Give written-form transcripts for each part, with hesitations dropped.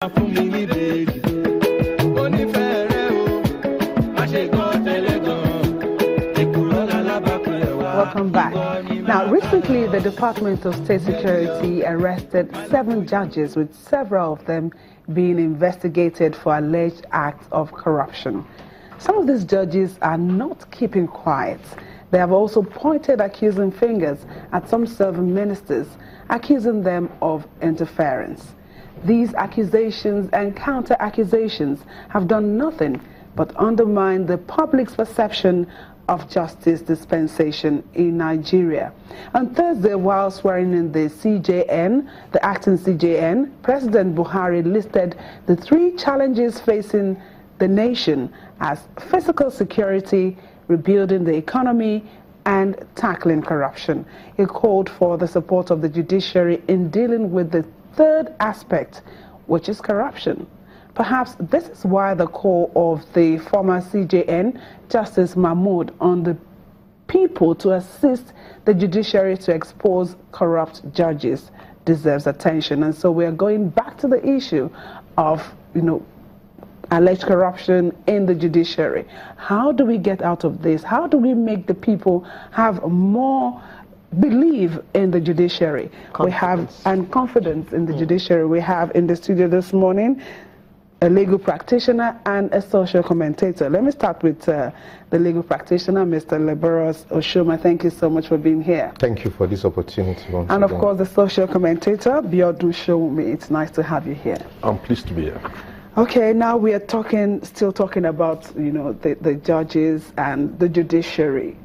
Welcome back. Now, recently, the Department of State Security arrested 7 judges, with several of them being investigated for alleged acts of corruption. Some of these judges are not keeping quiet. They have also pointed accusing fingers at some serving ministers, accusing them of interference. These accusations and counter-accusations have done nothing but undermine the public's perception of justice dispensation in Nigeria. On Thursday, while swearing in the CJN, the acting CJN, President Buhari listed the 3 challenges facing the nation as physical security, rebuilding the economy, and tackling corruption. He called for the support of the judiciary in dealing with the third aspect, which is corruption. Perhaps this is why the call of the former CJN, Justice Mahmood, on the people to assist the judiciary to expose corrupt judges deserves attention. And so we are going back to the issue of, alleged corruption in the judiciary. How do we get out of this? How do we make the people have more belief in the judiciary? Confidence in the judiciary. We have in the studio this morning a legal practitioner and a social commentator. Let me start with the legal practitioner, Mr. Leberos Oshoma. Thank you so much for being here. Thank you for this opportunity. And of course, the social commentator, Biodun Shomi. It's nice to have you here. I'm pleased to be here. Okay, now we are still talking about, the judges and the judiciary.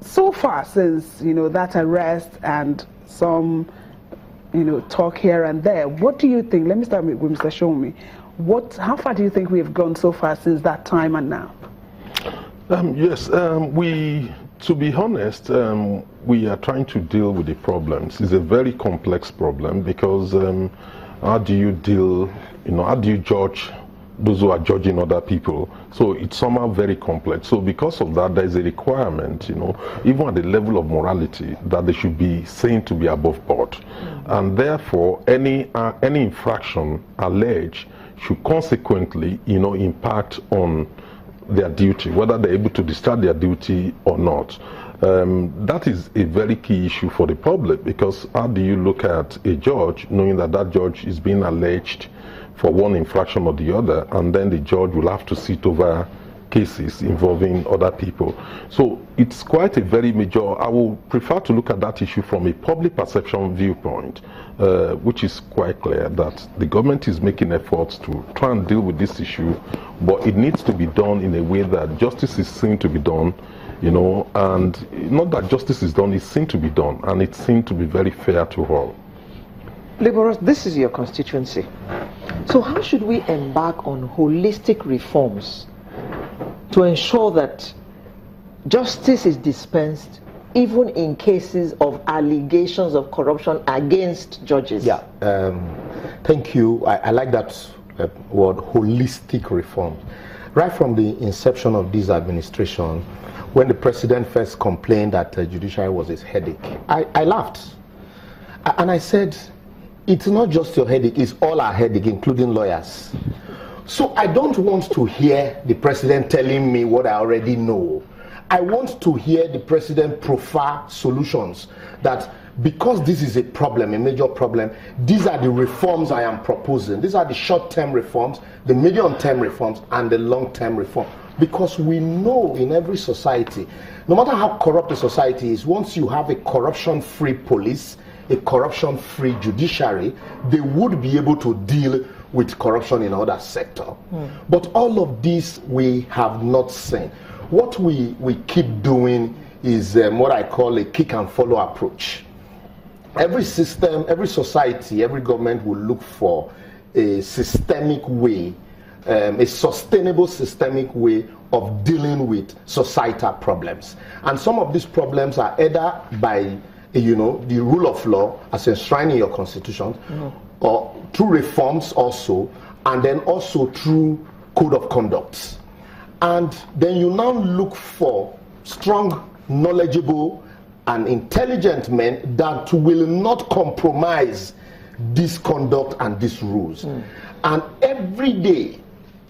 So far, since, that arrest and some, talk here and there, what do you think? Let me start with Mr. Shomi. How far do you think we have gone so far since that time and now? Yes, to be honest, we are trying to deal with the problems. It's a very complex problem because how do you deal, how do you judge those who are judging other people? So it's somehow very complex. So because of that, there is a requirement, even at the level of morality, that they should be seen to be above board. And therefore, any infraction alleged should consequently, impact on their duty, whether they're able to discharge their duty or not. That is a very key issue for the public, because how do you look at a judge knowing that that judge is being alleged for one infraction or the other, and then the judge will have to sit over cases involving other people? So it's quite a very major. I will prefer to look at that issue from a public perception viewpoint, which is quite clear that the government is making efforts to try and deal with this issue, but it needs to be done in a way that justice is seen to be done, and not that justice is done, it's seen to be done, and it's seen to be very fair to all. Liberals, this is your constituency. So how should we embark on holistic reforms to ensure that justice is dispensed even in cases of allegations of corruption against judges? Yeah, thank you. I like that word, holistic reform. Right from the inception of this administration, when the president first complained that the judiciary was his headache, I laughed. And I said, it's not just your headache, it's all our headache, including lawyers. So I don't want to hear the president telling me what I already know. I want to hear the president proffer solutions that, because this is a problem, a major problem, these are the reforms I am proposing. These are the short-term reforms, the medium-term reforms, and the long-term reform. Because we know in every society, no matter how corrupt a society is, once you have a corruption-free police, a corruption-free judiciary, they would be able to deal with corruption in other sectors. But all of this we have not seen. What we keep doing is what I call a kick and follow approach. Every system, every society, every government will look for a systemic way, a sustainable systemic way of dealing with societal problems. And some of these problems are either by the rule of law as enshrined in your constitution, or through reforms also, and then also through code of conduct. And then you now look for strong, knowledgeable, and intelligent men that will not compromise this conduct and these rules. And every day,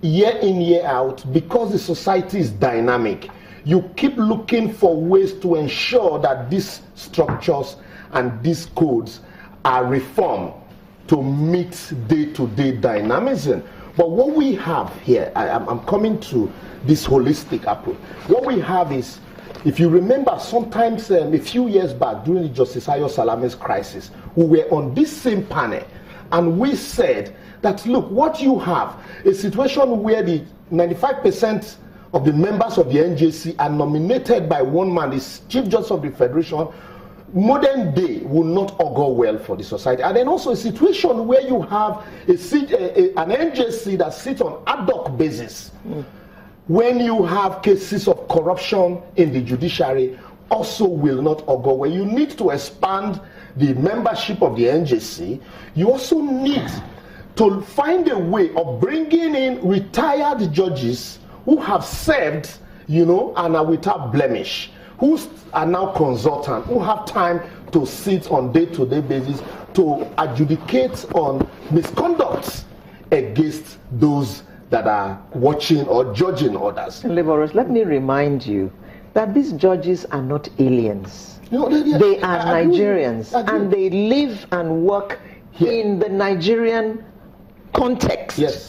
year in, year out, because the society is dynamic, you keep looking for ways to ensure that these structures and these codes are reformed to meet day-to-day dynamism. But what we have here, I'm coming to this holistic approach. What we have is, if you remember, sometimes a few years back during the Justice Ayo Salame's crisis, we were on this same panel and we said that, look, what you have, a situation where the 95% of the members of the NJC are nominated by one man, the Chief Justice of the Federation. Modern day will not augur well for the society. And then also a situation where you have an NJC that sits on ad hoc basis. When you have cases of corruption in the judiciary, also will not augur well. You need to expand the membership of the NJC. You also need to find a way of bringing in retired judges who have served, and are without blemish, who are now consultants, who have time to sit on day-to-day basis to adjudicate on misconducts against those that are watching or judging others. Laborers, let me remind you that these judges are not aliens. No, they are Nigerians, and they live and work in the Nigerian context. Yes.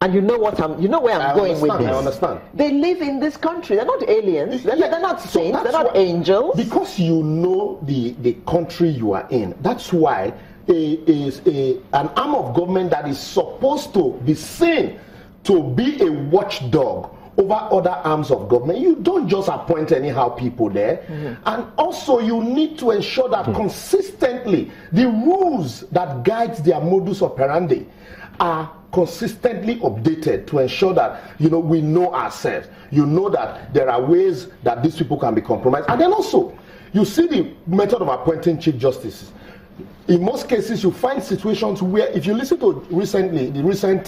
And you know where I'm going with this. I understand. They live in this country. They're not aliens. They're not saints. They're not angels. Because you know the country you are in. That's why an arm of government that is supposed to be seen to be a watchdog over other arms of government. You don't just appoint anyhow people there. And also you need to ensure that consistently the rules that guide their modus operandi are consistently updated to ensure that we know ourselves. You know that there are ways that these people can be compromised. And then also you see the method of appointing chief justices. In most cases you find situations where, if you listen to the recent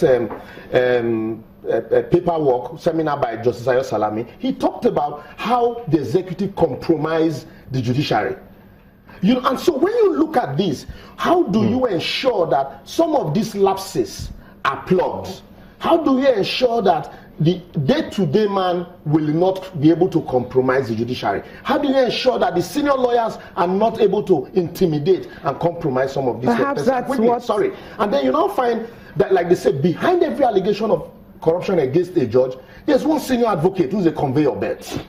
paperwork seminar by Justice Ayo Salame, he talked about how the executive compromised the judiciary. And so when you look at this, how do you ensure that some of these lapses are plugged? How do you ensure that the day-to-day man will not be able to compromise the judiciary? How do you ensure that the senior lawyers are not able to intimidate and compromise some of these? Perhaps that's what... Sorry. And then you now find that, like they say, behind every allegation of corruption against a judge, there's one senior advocate who's a conveyor belt.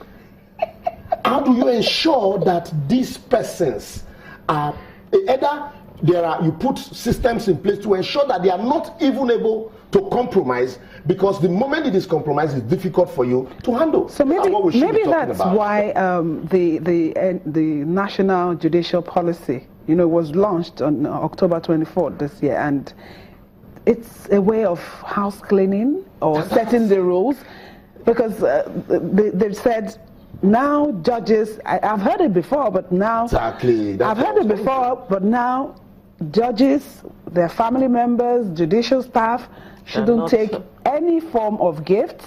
How do you ensure that these persons are either you put systems in place to ensure that they are not even able to compromise, because the moment it is compromised, it's difficult for you to handle. So maybe that's why the National Judicial Policy, was launched on October 24th this year, and it's a way of house cleaning or setting the rules, because they've said now judges, I've heard it before, but now I've heard it before, but now judges, their family members, judicial staff shouldn't take any form of gifts,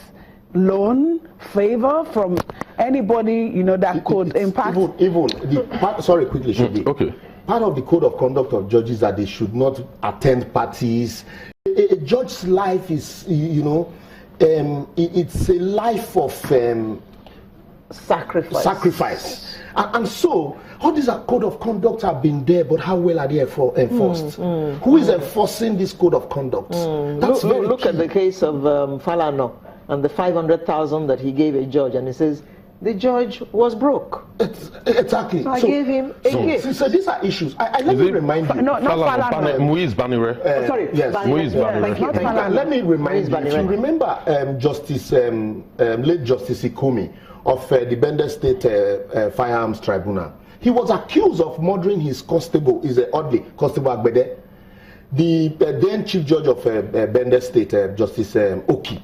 loan, favor from anybody that could impact. Even the part, sorry, quickly, should be okay. Part of the code of conduct of judges that they should not attend parties. A judge's life is, it's a life of sacrifice. And so all these code of conduct have been there, but how well are they enforced? Who is enforcing this code of conduct? Look at the case of Falano and the 500,000 that he gave a judge, and he says the judge was broke. Exactly. So I gave him a gift. So these are issues. Let me remind you. Not Falano. Muiz Banire. Sorry. Yes. Muiz Banire. Thank you. Let me remind you. If you remember late Justice Ikumi of the Bender State Firearms Tribunal, he was accused of murdering his constable, Constable Agbede. The then Chief Judge of Bender State, Justice Oki,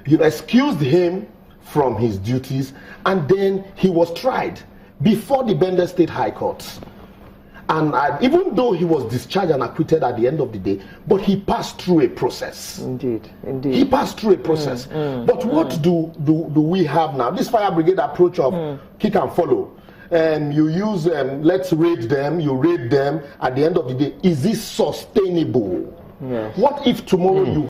excused him from his duties, and then he was tried before the Bender State High Court. And even though he was discharged and acquitted at the end of the day, but he passed through a process. Indeed. He passed through a process. But what do we have now? This fire brigade approach of kick and follow. you use let's rate them, you rate them. At the end of the day, is this sustainable? Yes. What if tomorrow you